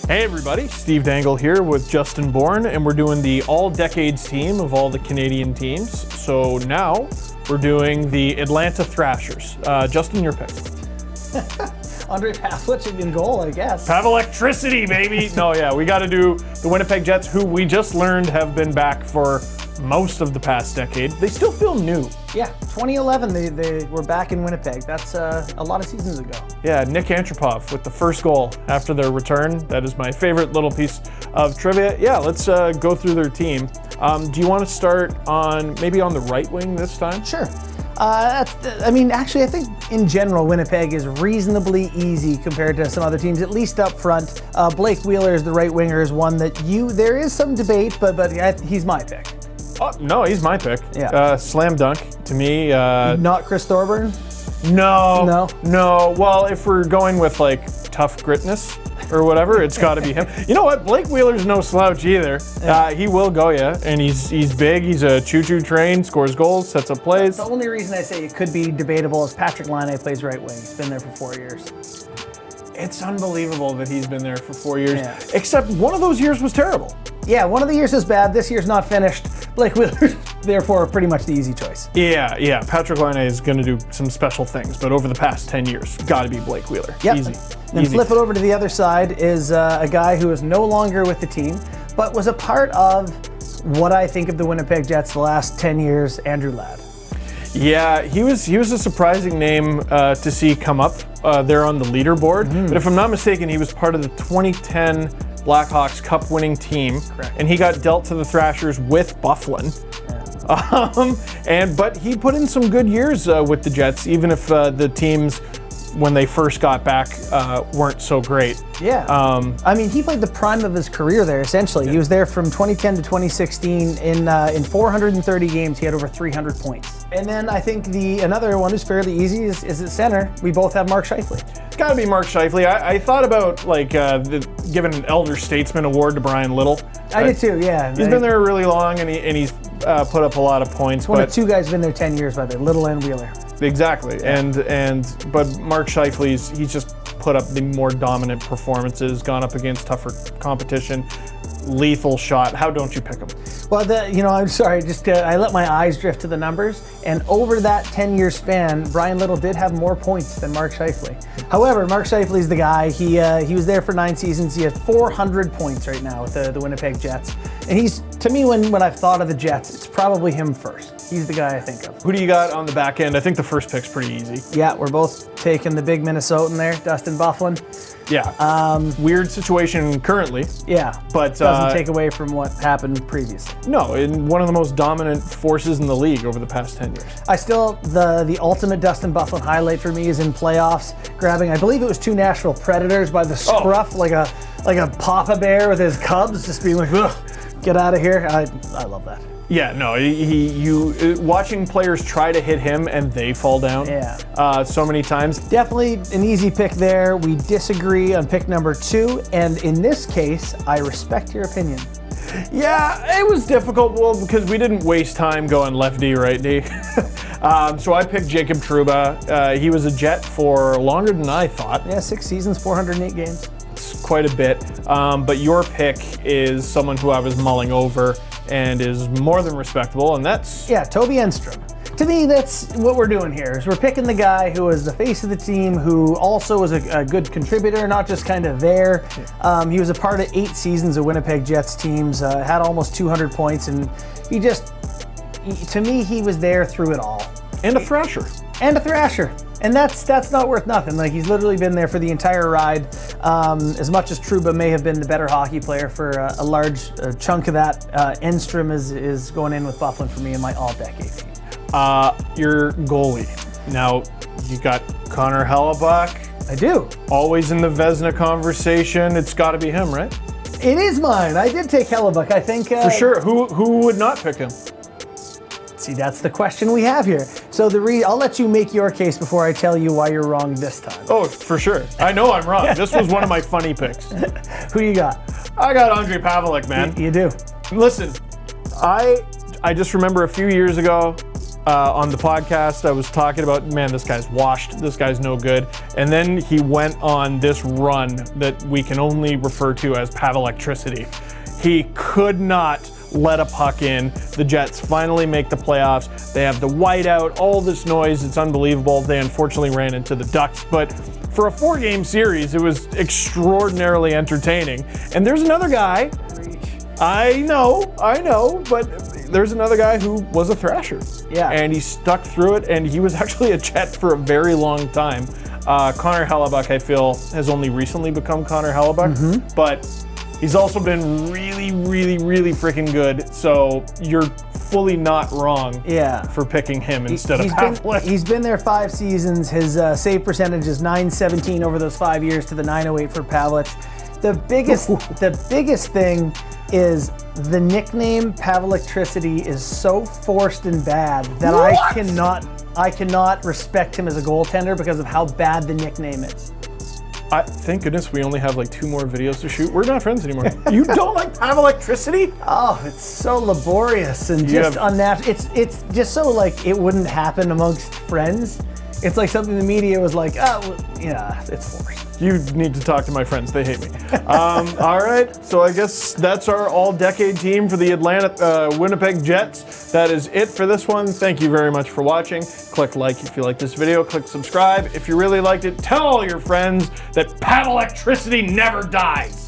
Hey everybody, Steve Dangle here with Justin Bourne, and we're doing the all-decades team of all the Canadian teams. So now we're doing the Atlanta Thrashers. Justin, your pick. ONDREJ PAVELEC in goal, I guess. Pavelectricity, baby! No, yeah, we got to do the Winnipeg Jets, who we just learned have been back for most of the past decade. They still feel new. Yeah, 2011, they were back in Winnipeg. That's a lot of seasons ago. Yeah, Nick Antropov with the first goal after their return. That is my favorite little piece of trivia. Yeah, let's go through their team. Do you want to start maybe on the right wing this time? Sure. Actually, I think in general, Winnipeg is reasonably easy compared to some other teams, at least up front. Blake Wheeler is the right winger, is one that there is some debate, but he's my pick. Oh, no, he's my pick. Yeah. Slam dunk to me. Not Chris Thorburn? No. Well, if we're going with like tough gritness or whatever, it's got to be him. You know what? Blake Wheeler's no slouch either. Yeah. He will go ya, and he's big. He's a choo-choo train, scores goals, sets up plays. The only reason I say it could be debatable is Patrick Laine plays right wing. He's been there for 4 years. It's unbelievable that he's been there for 4 years. Yeah. Except one of those years was terrible. Yeah, one of the years is bad. This year's not finished. Blake Wheeler, therefore, pretty much the easy choice. Yeah. Patrick Laine is going to do some special things, but over the past 10 years, got to be Blake Wheeler. Yep. Easy. Then flip it over to the other side is a guy who is no longer with the team, but was a part of what I think of the Winnipeg Jets the last 10 years, Andrew Ladd. Yeah, he was a surprising name to see come up there on the leaderboard. Mm-hmm. But if I'm not mistaken, he was part of the 2010 Blackhawks Cup-winning team. Correct. And he got dealt to the Thrashers with Byfuglien. Yeah. But he put in some good years with the Jets, even if the teams, when they first got back, weren't so great. Yeah. He played the prime of his career there, essentially. Yeah. He was there from 2010 to 2016. In 430 games, he had over 300 points. And then I think another one who's fairly easy is at center. We both have Mark Scheifele. It's got to be Mark Scheifele. I thought about giving an Elder Statesman Award to Brian Little. I did too, yeah. He's been there really long, and he's put up a lot of points. One of two guys who've been there 10 years, by the way, Little and Wheeler. Exactly, yeah. But Mark Scheifele, he's just put up the more dominant performances, gone up against tougher competition, lethal shot. How don't you pick him? Well, I'm sorry, I let my eyes drift to the numbers, and over that 10-year span, Brian Little did have more points than Mark Scheifele. However, Mark Scheifele's the guy. He was there for 9 seasons. He has 400 points right now with the Winnipeg Jets, and he's, to me, when I've thought of the Jets, it's probably him first. He's the guy I think of. Who do you got on the back end? I think the first pick's pretty easy. Yeah, we're both taking the big Minnesotan there, Dustin Byfuglien. Yeah. Weird situation currently. Yeah. But doesn't take away from what happened previously. No, in one of the most dominant forces in the league over the past 10 years. The ultimate Dustin Byfuglien highlight for me is in playoffs, grabbing, I believe it was 2 Nashville Predators by the scruff, like a Papa Bear with his cubs, just being like, ugh, get out of here. I love that. Yeah, no, watching players try to hit him and they fall down. Yeah. So many times. Definitely an easy pick there. We disagree on pick number 2, and in this case, I respect your opinion. Yeah, it was difficult, because we didn't waste time going left D, right D. So I picked Jacob Trouba. He was a Jet for longer than I thought. Yeah, 6 seasons, 408 games. It's quite a bit. But your pick is someone who I was mulling over and is more than respectable, and that's... Yeah, Toby Enstrom. To me, that's what we're doing here, is we're picking the guy who is the face of the team, who also was a good contributor, not just kind of there. He was a part of 8 seasons of Winnipeg Jets teams, had almost 200 points, and to me, he was there through it all. And a Thrasher. And that's not worth nothing. Like, he's literally been there for the entire ride. As much as Trouba may have been the better hockey player for a large chunk of that, Enstrom is going in with Byfuglien for me in my all-decade team. Your goalie. Now, you got Connor Hellebuyck. I do. Always in the Vezina conversation. It's got to be him, right? It is mine. I did take Hellebuyck. I think... For sure. Who would not pick him? See, that's the question we have here. So I'll let you make your case before I tell you why you're wrong this time. Oh, for sure. I know I'm wrong. This was one of my funny picks. Who you got? I got ONDREJ PAVELEC, man. You do. Listen, I just remember a few years ago, on the podcast, I was talking about, man, this guy's washed, this guy's no good. And then he went on this run that we can only refer to as Pavelectricity. He could not let a puck in. The Jets finally make the playoffs. They have the whiteout, all this noise. It's unbelievable. They unfortunately ran into the Ducks, but for a 4-game series, it was extraordinarily entertaining. And there's another guy, I know, but there's another guy who was a Thrasher. Yeah. And he stuck through it, and he was actually a Jet for a very long time. Connor Hellebuck, I feel, has only recently become Connor Hellebuck, but he's also been really, really, really freaking good. So you're fully not wrong for picking him instead of Pavelec. He's been there 5 seasons. His save percentage is .917 over those 5 years to the .908 for Pavelec. The biggest thing is the nickname Pavelectricity is so forced and bad that I cannot respect him as a goaltender because of how bad the nickname is. Thank goodness we only have like 2 more videos to shoot. We're not friends anymore. You don't like Pavelectricity? Oh, it's so laborious and just unnatural. It's just so like it wouldn't happen amongst friends. It's like something the media was like, oh, well, yeah, it's forced. You need to talk to my friends. They hate me. All right, so I guess that's our all-decade team for the Winnipeg Jets. That is it for this one. Thank you very much for watching. Click like if you like this video. Click subscribe if you really liked it. Tell all your friends that Pavelectricity never dies.